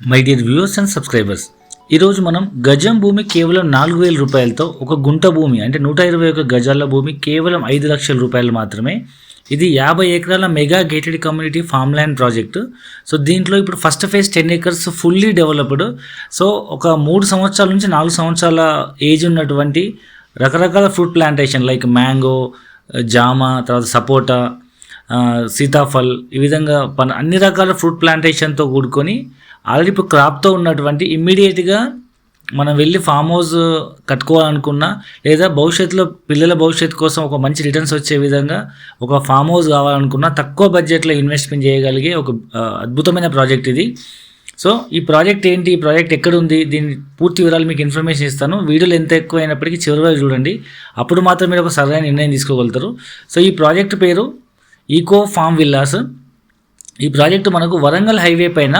My dear viewers and subscribers, ఈరోజు మనం గజం భూమి కేవలం 4,000 రూపాయలతో ఒక గుంట భూమి అంటే 121 గజాల భూమి కేవలం 5 లక్షల రూపాయలు మాత్రమే. ఇది 50 ఎకరాల mega gated community farm land project. So దీంట్లో ఇప్పుడు first phase 10 acres fully developed. So ఒక 3 సంవత్సరాల నుంచి 4 సంవత్సరాల ఏజ్ ఉన్నటువంటి రకరకాల ఫ్రూట్ ప్లాంటేషన్ లైక్ మ్యాంగో, జామ, తర్వాత సపోటా, సీతాఫల్, ఈ విధంగా అన్ని రకాల ఫ్రూట్ ప్లాంటేషన్తో కూడుకొని ఆల్రెడీ ఇప్పుడు క్రాప్తో ఉన్నటువంటి ఇమ్మీడియట్గా మనం వెళ్ళి ఫామ్ హౌస్ కట్టుకోవాలనుకున్నా లేదా భవిష్యత్తులో పిల్లల భవిష్యత్తు కోసం ఒక మంచి రిటర్న్స్ వచ్చే విధంగా ఒక ఫామ్ హౌస్ కావాలనుకున్నా తక్కువ బడ్జెట్లో ఇన్వెస్ట్మెంట్ చేయగలిగే ఒక అద్భుతమైన ప్రాజెక్ట్ ఇది. సో ఈ ప్రాజెక్ట్ ఏంటి, ఈ ప్రాజెక్ట్ ఎక్కడ ఉంది, దీని పూర్తి వివరాలు మీకు ఇన్ఫర్మేషన్ ఇస్తాను. వీడియోలు ఎంత ఎక్కువ అయినప్పటికీ చివరి వరకు చూడండి, అప్పుడు మాత్రం మీరు ఒక సరైన నిర్ణయం తీసుకోగలుగుతారు. సో ఈ ప్రాజెక్ట్ పేరు ఈకో ఫామ్ విల్లాస్. ఈ ప్రాజెక్టు మనకు వరంగల్ హైవే పైన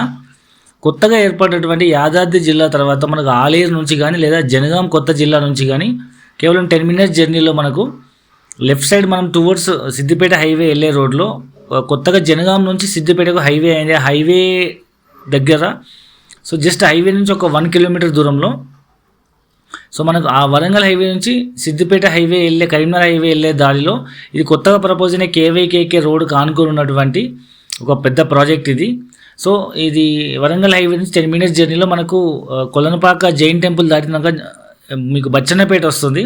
కొత్తగా ఏర్పడినటువంటి యాదాద్రి జిల్లా తర్వాత మనకు ఆలేరు నుంచి కానీ లేదా జనగాం కొత్త జిల్లా నుంచి కానీ కేవలం 10 minutes జర్నీలో మనకు లెఫ్ట్ సైడ్ మనం టువర్డ్స్ సిద్దిపేట హైవే వెళ్ళే రోడ్లో కొత్తగా జనగాం నుంచి సిద్దిపేటకు హైవే అయింది. హైవే దగ్గర సో జస్ట్ హైవే నుంచి ఒక 1 kilometer దూరంలో సో మనకు ఆ వరంగల్ హైవే నుంచి సిద్దిపేట హైవే వెళ్ళే కరీంనగర్ హైవే వెళ్ళే దారిలో ఇది కొత్తగా ప్రపోజ్ అయిన కేవైకేకే రోడ్ కానుకొని ఉన్నటువంటి ఒక పెద్ద ప్రాజెక్ట్ ఇది. సో ఇది వరంగల్ హైవే నుంచి 10 minutes జర్నీలో మనకు కొలనపాక జైన్ టెంపుల్ దాటినాక మీకు బచ్చన్నపేట వస్తుంది.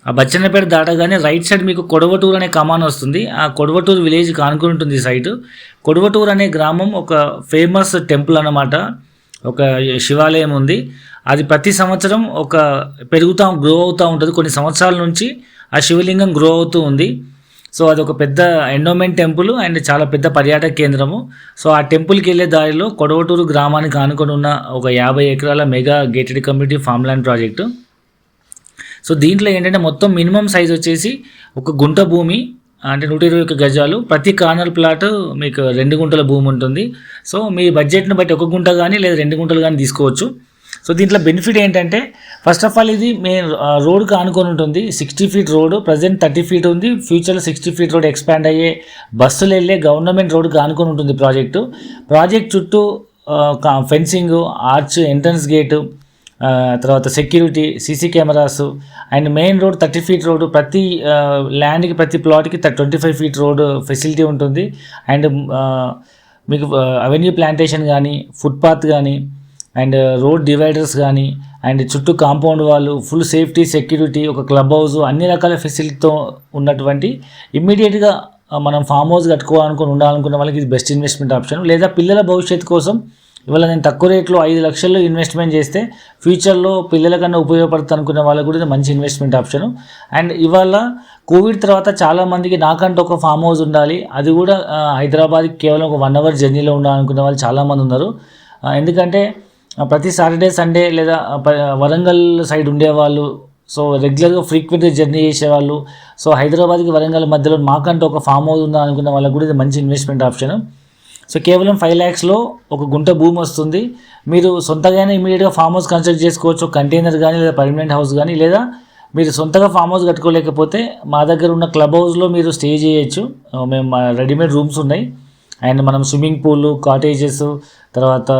ఆ బచ్చన్నపేట దాటగానే రైట్ సైడ్ మీకు కొడవటూరు అనే కమాన్ వస్తుంది. ఆ కొడవటూరు విలేజ్ కానుకొని ఉంటుంది ఈ సైట్. కొడవటూరు అనే గ్రామం ఒక ఫేమస్ టెంపుల్ అన్నమాట, ఒక శివాలయం ఉంది. అది ప్రతి సంవత్సరం ఒక గ్రో అవుతూ ఉంటుంది. కొన్ని సంవత్సరాల నుంచి ఆ శివలింగం గ్రో అవుతూ ఉంది. సో అది ఒక పెద్ద ఎండోమెంట్ టెంపుల్ అండ్ చాలా పెద్ద పర్యాటక కేంద్రము. సో ఆ టెంపుల్కి వెళ్ళే దారిలో కొడవటూరు గ్రామానికి ఆనుకొని ఉన్న ఒక 50 ఎకరాల mega gated community farm land project. So దీంట్లో ఏంటంటే మొత్తం మినిమం సైజ్ వచ్చేసి ఒక గుంట భూమి అంటే 121 గజాలు. ప్రతి కార్నర్ ప్లాట్ మీకు 2 గుంటల భూమి ఉంటుంది. సో మీ బడ్జెట్ని బట్టి 1 గుంట కానీ లేదా 2 గుంటలు కానీ తీసుకోవచ్చు. సో దీంట్లో బెనిఫిట్ ఏంటంటే ఫస్ట్ ఆఫ్ ఆల్ ఇది మెయిన్ రోడ్కి ఆనుకొని ఉంటుంది. 60 feet రోడ్, ప్రజెంట్ 30 feet ఉంది. ఫ్యూచర్లో 60 feet రోడ్ ఎక్స్పాండ్ అయ్యే బస్సులు వెళ్ళే గవర్నమెంట్ రోడ్కి ఆనుకొని ఉంటుంది ప్రాజెక్ట్ చుట్టూ ఫెన్సింగ్, ఆర్చ్, ఎంట్రన్స్ గేటు, తర్వాత security, CC cameras and main road 30 feet road. ప్రతి ల్యాండ్కి ప్రతి ప్లాట్కి 25 feet రోడ్ ఫెసిలిటీ ఉంటుంది. అండ్ మీకు అవెన్యూ ప్లాంటేషన్ కానీ, ఫుట్పాత్ కానీ అండ్ రోడ్ డివైడర్స్ కానీ అండ్ చుట్టూ కాంపౌండ్ వాళ్ళు, ఫుల్ సేఫ్టీ, సెక్యూరిటీ, ఒక క్లబ్ హౌస్, అన్ని రకాల ఫెసిలిటీతో ఉన్నటువంటి ఇమ్మీడియట్గా మనం ఫామ్ హౌస్ కట్టుకోవాలనుకుని ఉండాలనుకున్న వాళ్ళకి ఇది బెస్ట్ ఇన్వెస్ట్మెంట్ ఆప్షన్. లేదా పిల్లల భవిష్యత్తు కోసం ఇవాళ నేను తక్కువ రేట్లో 5 లక్షల్లో ఇన్వెస్ట్మెంట్ చేస్తే ఫ్యూచర్లో పిల్లల కన్నా ఉపయోగపడుతుంది అనుకునే వాళ్ళకు కూడా ఇది మంచి ఇన్వెస్ట్మెంట్ ఆప్షన్. అండ్ ఇవాళ కోవిడ్ తర్వాత చాలామందికి నాకంటూ ఒక ఫామ్ హౌస్ ఉండాలి, అది కూడా హైదరాబాద్కి కేవలం ఒక 1 hour జర్నీలో ఉండాలనుకునే వాళ్ళు చాలామంది ఉన్నారు. ఎందుకంటే ప్రతి సాటర్డే సండే లేదా వరంగల్ సైడ్ ఉండేవాళ్ళు, సో రెగ్యులర్గా ఫ్రీక్వెంట్గా జర్నీ చేసేవాళ్ళు, సో హైదరాబాద్కి వరంగల్ మధ్యలో మాకంటూ ఒక ఫామ్ హౌస్ ఉందా అనుకున్న వాళ్ళకు కూడా ఇది మంచి ఇన్వెస్ట్మెంట్ ఆప్షన్. సో కేవలం 5 lakhsలో ఒక గుంట భూమి వస్తుంది. మీరు సొంతగానే ఇమీడియట్గా ఫామ్ హౌస్ కన్స్ట్రక్ట్ చేసుకోవచ్చు, కంటైనర్ కానీ లేదా పర్మనెంట్ హౌస్ కానీ. లేదా మీరు సొంతగా ఫామ్ హౌస్ కట్టుకోలేకపోతే మా దగ్గర ఉన్న క్లబ్ హౌస్లో మీరు స్టే చేయొచ్చు. మేము రెడీమేడ్ రూమ్స్ ఉన్నాయి అండ్ మనం స్విమ్మింగ్ పూల్, కాటేజెస్, తర్వాత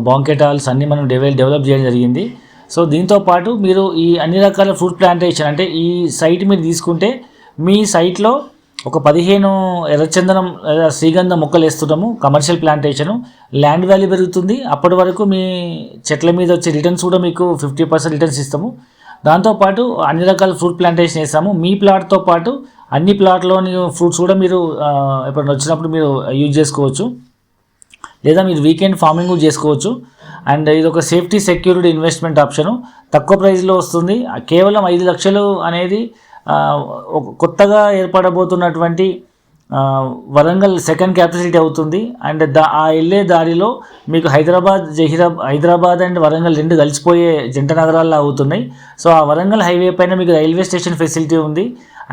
బాంకెట్ హాల్స్ అన్నీ మనం డెవలప్ చేయడం జరిగింది. సో దీంతోపాటు మీరు ఈ అన్ని రకాల ఫ్రూట్ ప్లాంటేషన్ అంటే ఈ సైట్ మీరు తీసుకుంటే మీ సైట్లో ఒక 15 ఎర్రచందనం లేదా శ్రీగంధ మొక్కలు వేస్తున్నాము. కమర్షియల్ ప్లాంటేషను, ల్యాండ్ వాల్యూ పెరుగుతుంది. అప్పటి వరకు మీ చెట్ల మీద వచ్చే రిటర్న్స్ కూడా మీకు 50% రిటర్న్స్ ఇస్తాము. దాంతోపాటు అన్ని రకాల ఫ్రూట్ ప్లాంటేషన్ వేస్తాము. మీ ప్లాట్తో పాటు అన్ని ప్లాట్లోని ఫ్రూట్స్ కూడా మీరు ఎప్పుడైనా వచ్చినప్పుడు మీరు యూజ్ చేసుకోవచ్చు. లేదా మీరు వీకెండ్ ఫార్మింగ్ కూడా చేసుకోవచ్చు. అండ్ ఇది ఒక సేఫ్టీ, సెక్యూరిటీ ఇన్వెస్ట్మెంట్ ఆప్షను. తక్కువ ప్రైస్లో వస్తుంది. కేవలం 5 లక్షలు అనేది కొత్తగా ఏర్పడబోతున్నటువంటి వరంగల్ సెకండ్ క్యాపిటల్ సిటీ అవుతుంది. అండ్ ఆ వెళ్ళే దారిలో మీకు హైదరాబాద్ అండ్ వరంగల్ 2 కలిసిపోయే జంట నగరాల్లో అవుతున్నాయి. సో ఆ వరంగల్ హైవే పైన మీకు రైల్వే స్టేషన్ ఫెసిలిటీ ఉంది.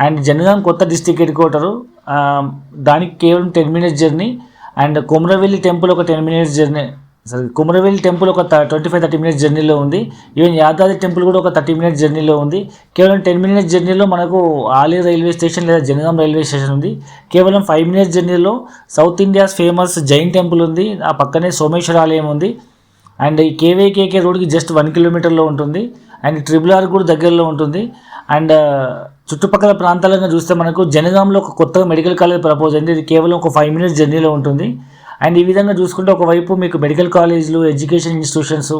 అండ్ జనగాం కొత్త డిస్ట్రిక్ట్ హెడ్ క్వార్టరు, దానికి కేవలం 10 minutes journey. And Kumravelli temple ఒక 10 minutes జర్నీ, కుమ్రవెల్లి టెంపుల్ ఒక 25-30 minutes జర్నీలో ఉంది. ఈవెన్ యాదాద్రి టెంపుల్ కూడా ఒక 30 minutes జర్నీలో ఉంది. కేవలం 10 minutes జర్నీలో మనకు ఆలేరు రైల్వే స్టేషన్ లేదా జనగాం రైల్వే స్టేషన్ ఉంది. కేవలం 5 minutes జర్నీలో south India's famous Jain temple ఉంది. ఆ పక్కనే సోమేశ్వర ఆలయం ఉంది. అండ్ ఈ కేవైకేకే రోడ్కి జస్ట్ 1 కిలోమీటర్లో ఉంటుంది. అండ్ RRR కూడా దగ్గరలో ఉంటుంది. అండ్ చుట్టుపక్కల ప్రాంతాలను చూస్తే మనకు జనగాంలో ఒక కొత్తగా మెడికల్ కాలేజ్ ప్రపోజ్ అయింది. ఇది కేవలం ఒక 5 మినిట్స్ జర్నీలో ఉంటుంది. అండ్ ఈ విధంగా చూసుకుంటే ఒకవైపు మీకు మెడికల్ కాలేజీలు, education institutions,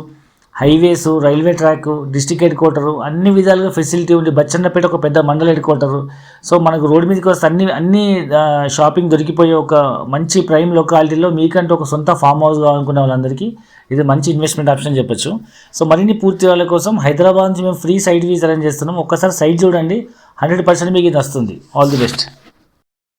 highways, railway track, district head quarter, అన్ని విధాలుగా ఫెసిలిటీ ఉంది. బచ్చన్నపేట ఒక పెద్ద మండల హెడ్ క్వార్టరు. సో మనకు రోడ్డు మీదకి వస్తే అన్ని షాపింగ్ దొరికిపోయే ఒక మంచి ప్రైమ్ లొకాలిటీలో మీకంటూ ఒక సొంత ఫామ్ హౌస్ కావాలనుకునే వాళ్ళందరికీ ఇది మంచి ఇన్వెస్ట్మెంట్ ఆప్షన్ చెప్పొచ్చు. సో మరిన్ని పూర్తి వాళ్ళ కోసం హైదరాబాద్ నుంచి మేము ఫ్రీ సైట్ వీస్ అరేంజ్ చేస్తున్నాం. ఒక్కసారి సైట్ చూడండి, 100% మీకు ఇది వస్తుంది. All the best.